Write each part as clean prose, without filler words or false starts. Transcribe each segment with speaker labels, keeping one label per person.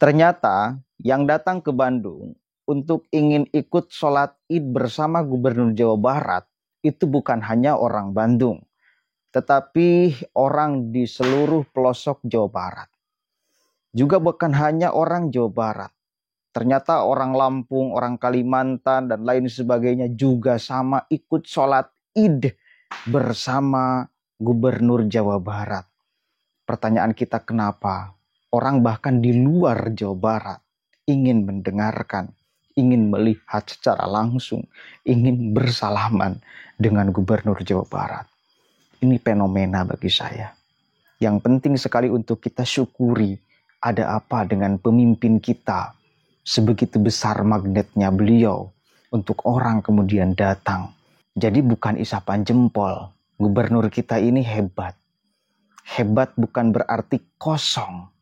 Speaker 1: Ternyata yang datang ke Bandung untuk ingin ikut sholat Id bersama Gubernur Jawa Barat itu bukan hanya orang Bandung, tetapi orang di seluruh pelosok Jawa Barat. Juga bukan hanya orang Jawa Barat. Ternyata orang Lampung, orang Kalimantan, dan lain sebagainya juga sama ikut sholat Id bersama Gubernur Jawa Barat. Pertanyaan kita, kenapa? Orang bahkan di luar Jawa Barat ingin mendengarkan, ingin melihat secara langsung, ingin bersalaman dengan Gubernur Jawa Barat. Ini fenomena bagi saya. Yang penting sekali untuk kita syukuri, ada apa dengan pemimpin kita. Sebegitu besar magnetnya beliau untuk orang kemudian datang. Jadi bukan isapan jempol. Gubernur kita ini hebat. Hebat bukan berarti kosong.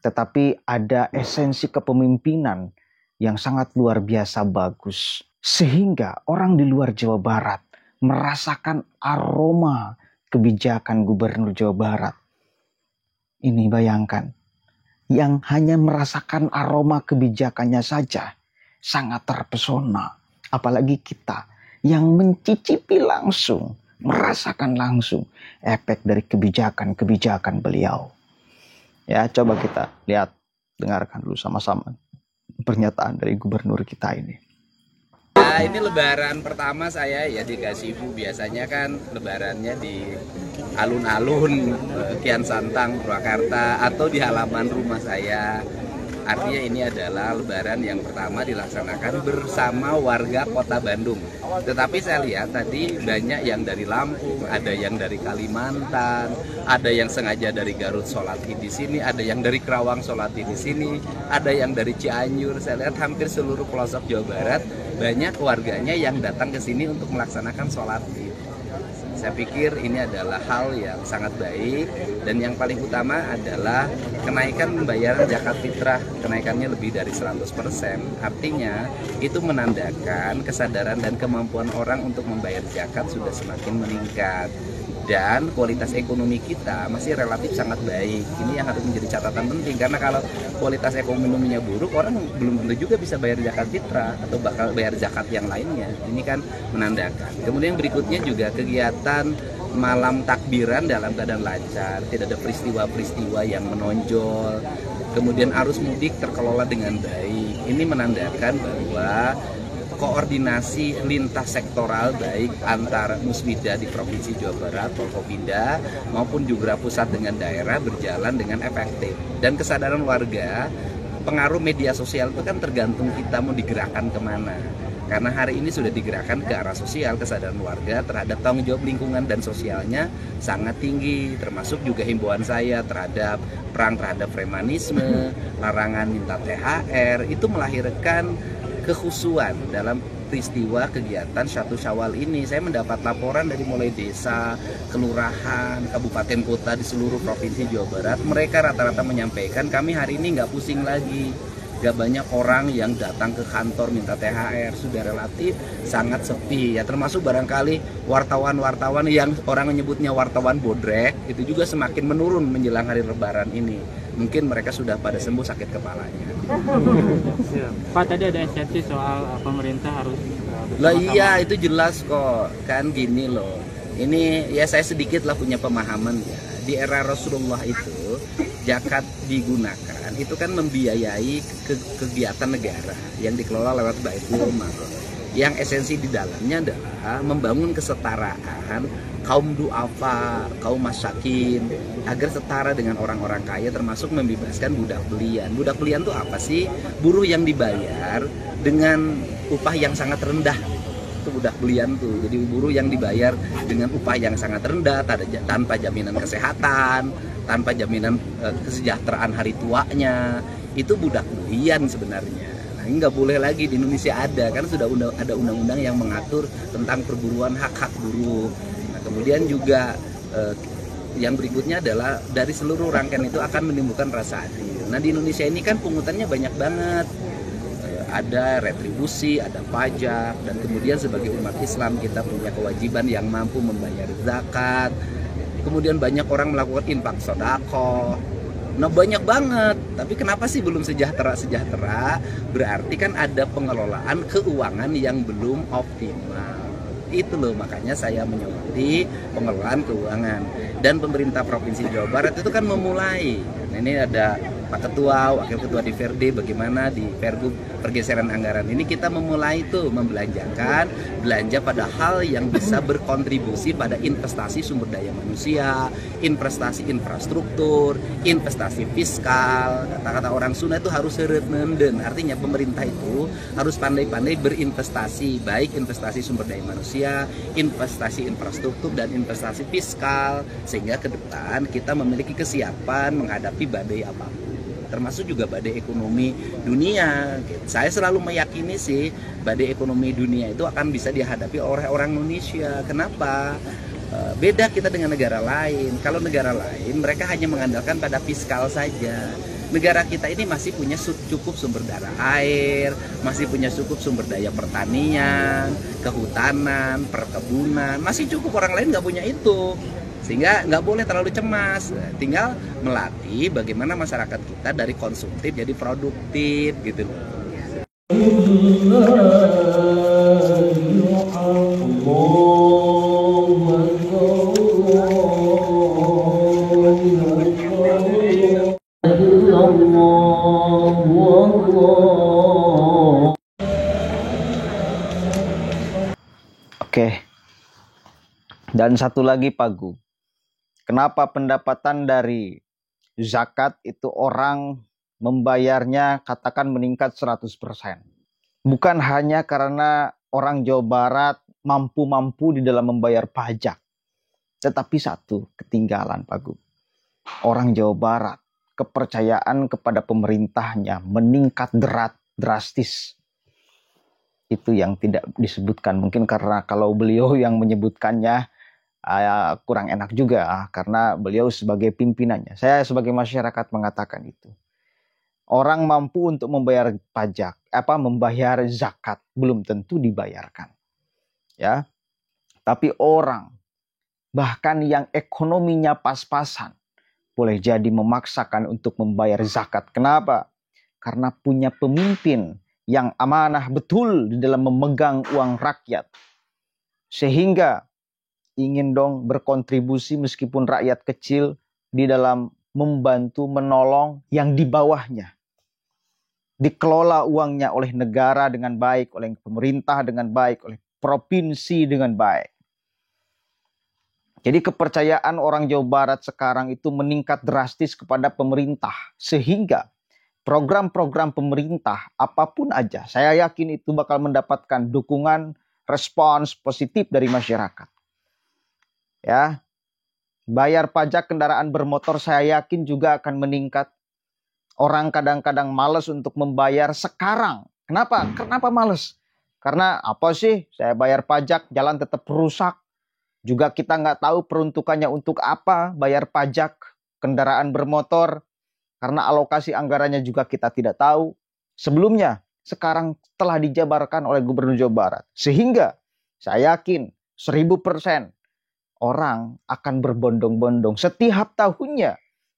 Speaker 1: Tetapi ada esensi kepemimpinan yang sangat luar biasa bagus. Sehingga orang di luar Jawa Barat merasakan aroma kebijakan Gubernur Jawa Barat. Ini bayangkan, yang hanya merasakan aroma kebijakannya saja sangat terpesona. Apalagi kita yang mencicipi langsung, merasakan langsung efek dari kebijakan-kebijakan beliau. Ya, coba kita lihat, dengarkan dulu sama-sama pernyataan dari gubernur kita ini.
Speaker 2: Nah, ini lebaran pertama saya ya di Gasibu. Biasanya kan lebarannya di alun-alun Kian Santang, Purwakarta, atau di halaman rumah saya. Artinya ini adalah lebaran yang pertama dilaksanakan bersama warga kota Bandung. Tetapi saya lihat tadi banyak yang dari Lampung, ada yang dari Kalimantan, ada yang sengaja dari Garut sholat Id di sini, ada yang dari Kerawang sholat Id di sini, ada yang dari Cianjur. Saya lihat hampir seluruh pelosok Jawa Barat banyak warganya yang datang ke sini untuk melaksanakan sholat Id. Saya pikir ini adalah hal yang sangat baik, dan yang paling utama adalah kenaikan pembayaran zakat fitrah, kenaikannya lebih dari 100%. Artinya itu menandakan kesadaran dan kemampuan orang untuk membayar zakat sudah semakin meningkat. Dan kualitas ekonomi kita masih relatif sangat baik. Ini yang harus menjadi catatan penting, karena kalau kualitas ekonominya buruk, orang belum tentu juga bisa bayar zakat fitrah atau bakal bayar zakat yang lainnya. Ini kan menandakan. Kemudian berikutnya juga kegiatan malam takbiran dalam keadaan lancar, tidak ada peristiwa-peristiwa yang menonjol. Kemudian arus mudik terkelola dengan baik. Ini menandakan bahwa koordinasi lintas sektoral baik antar Musbida di Provinsi Jawa Barat, Forkopimda, maupun juga pusat dengan daerah berjalan dengan efektif. Dan kesadaran warga, pengaruh media sosial itu kan tergantung kita mau digerakkan kemana. Karena hari ini sudah digerakkan ke arah sosial, kesadaran warga terhadap tanggung jawab lingkungan dan sosialnya sangat tinggi. Termasuk juga himbauan saya terhadap perang terhadap premanisme, larangan minta THR, itu melahirkan kekhusuan dalam peristiwa kegiatan 1 Syawal ini. Saya mendapat laporan dari mulai desa, kelurahan, kabupaten kota di seluruh provinsi Jawa Barat. Mereka rata-rata menyampaikan, kami hari ini nggak pusing lagi, nggak banyak orang yang datang ke kantor minta THR, sudah relatif sangat sepi ya. Termasuk barangkali wartawan-wartawan yang orang menyebutnya wartawan bodrek, itu juga semakin menurun menjelang hari Lebaran ini. Mungkin mereka sudah pada sembuh sakit kepalanya.
Speaker 3: Pak, tadi ada esensi soal pemerintah harus
Speaker 2: Lah iya, itu jelas kok. Kan gini loh. Ini ya saya sedikit lah punya pemahaman ya. Di era Rasulullah itu zakat digunakan itu kan membiayai kegiatan negara yang dikelola lewat Baitul Mal. Yang esensi di dalamnya adalah membangun kesetaraan kaum duafa, kaum masakin, agar setara dengan orang-orang kaya, termasuk membebaskan budak belian. Budak belian itu apa sih? Buruh yang dibayar dengan upah yang sangat rendah. Itu budak belian tuh. Jadi buruh yang dibayar dengan upah yang sangat rendah, tanpa jaminan kesehatan, tanpa jaminan kesejahteraan hari tuanya. Itu budak belian sebenarnya. Ini nggak boleh lagi di Indonesia ada, karena sudah ada undang-undang yang mengatur tentang perburuan hak-hak buruh. Nah, kemudian juga yang berikutnya adalah dari seluruh rangkaian itu akan menimbulkan rasa adil. Nah, di Indonesia ini kan pungutannya banyak banget. Ada retribusi, ada pajak, dan kemudian sebagai umat Islam kita punya kewajiban yang mampu membayar zakat. Kemudian banyak orang melakukan infak sedekah. Nah banyak banget, tapi kenapa sih belum sejahtera? Berarti kan ada pengelolaan keuangan yang belum optimal. Itu loh, makanya saya menyoroti pengelolaan keuangan. Dan pemerintah Provinsi Jawa Barat itu kan memulai. Nah, ini ada Pak Ketua, Wakil Ketua DPRD, bagaimana di Pergub pergeseran anggaran ini kita memulai itu membelanjakan, belanja pada hal yang bisa berkontribusi pada investasi sumber daya manusia, investasi infrastruktur, investasi fiskal. Kata-kata orang Sunda itu harus serenenden, artinya pemerintah itu harus pandai-pandai berinvestasi, baik investasi sumber daya manusia, investasi infrastruktur, dan investasi fiskal, sehingga ke depan kita memiliki kesiapan menghadapi badai apapun, termasuk juga badai ekonomi dunia. Saya selalu meyakini sih badai ekonomi dunia itu akan bisa dihadapi oleh orang Indonesia. Kenapa? Beda kita dengan negara lain. Kalau negara lain mereka hanya mengandalkan pada fiskal saja. Negara kita ini masih punya cukup sumber daya air, masih punya cukup sumber daya pertanian, kehutanan, perkebunan, masih cukup. Orang lain nggak punya itu. Sehingga nggak boleh terlalu cemas, tinggal melatih bagaimana masyarakat kita dari konsumtif jadi produktif gitu.
Speaker 1: Oke. Dan satu lagi Pak Gu. Kenapa pendapatan dari zakat itu orang membayarnya katakan meningkat 100%? Bukan hanya karena orang Jawa Barat mampu-mampu di dalam membayar pajak. Tetapi satu ketinggalan Pak Gu. Orang Jawa Barat kepercayaan kepada pemerintahnya meningkat drastis. Itu yang tidak disebutkan. Mungkin karena kalau beliau yang menyebutkannya kurang enak juga karena beliau sebagai pimpinannya. Saya sebagai masyarakat mengatakan itu. Orang mampu untuk membayar pajak, membayar zakat belum tentu dibayarkan. Ya. Tapi orang bahkan yang ekonominya pas-pasan boleh jadi memaksakan untuk membayar zakat. Kenapa? Karena punya pemimpin yang amanah betul di dalam memegang uang rakyat. Sehingga ingin dong berkontribusi meskipun rakyat kecil di dalam membantu menolong yang di bawahnya. Dikelola uangnya oleh negara dengan baik, oleh pemerintah dengan baik, oleh provinsi dengan baik. Jadi kepercayaan orang Jawa Barat sekarang itu meningkat drastis kepada pemerintah. Sehingga program-program pemerintah apapun aja, saya yakin itu bakal mendapatkan dukungan, respons positif dari masyarakat. Ya, bayar pajak kendaraan bermotor saya yakin juga akan meningkat. Orang kadang-kadang malas untuk membayar sekarang. Kenapa? Kenapa malas? Karena apa sih? Saya bayar pajak, jalan tetap rusak. Juga kita nggak tahu peruntukannya untuk apa bayar pajak kendaraan bermotor. Karena alokasi anggarannya juga kita tidak tahu. Sebelumnya, sekarang telah dijabarkan oleh Gubernur Jawa Barat. Sehingga saya yakin 1000% orang akan berbondong-bondong setiap tahunnya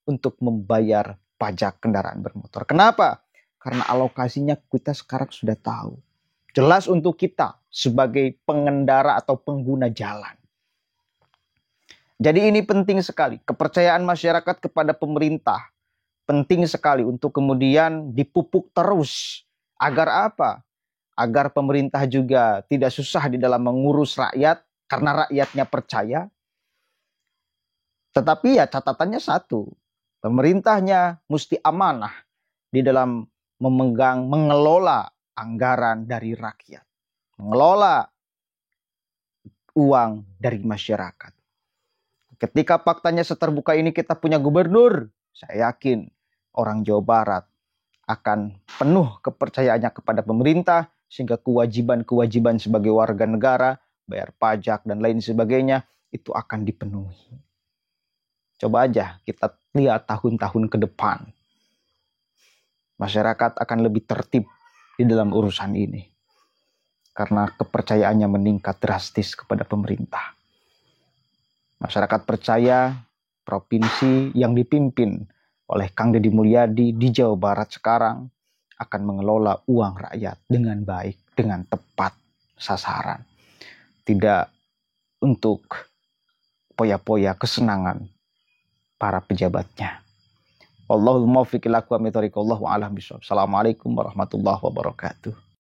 Speaker 1: untuk membayar pajak kendaraan bermotor. Kenapa? Karena alokasinya kita sekarang sudah tahu. Jelas untuk kita sebagai pengendara atau pengguna jalan. Jadi ini penting sekali. Kepercayaan masyarakat kepada pemerintah penting sekali untuk kemudian dipupuk terus. Agar apa? Agar pemerintah juga tidak susah di dalam mengurus rakyat. Karena rakyatnya percaya. Tetapi ya catatannya satu. Pemerintahnya mesti amanah di dalam mengelola anggaran dari rakyat. Mengelola uang dari masyarakat. Ketika faktanya seterbuka ini kita punya gubernur, saya yakin orang Jawa Barat akan penuh kepercayaannya kepada pemerintah. Sehingga kewajiban-kewajiban sebagai warga negara, bayar pajak dan lain sebagainya, itu akan dipenuhi. Coba aja kita lihat tahun-tahun ke depan. Masyarakat akan lebih tertib di dalam urusan ini. Karena kepercayaannya meningkat drastis kepada pemerintah. Masyarakat percaya provinsi yang dipimpin oleh Kang Deddy Mulyadi di Jawa Barat sekarang akan mengelola uang rakyat dengan baik, dengan tepat sasaran. Tidak untuk poya-poya kesenangan para pejabatnya. Wallahul muwaffiq ila aqwamit thoriq. Wallahu a'lam bishawab. Assalamualaikum warahmatullahi wabarakatuh.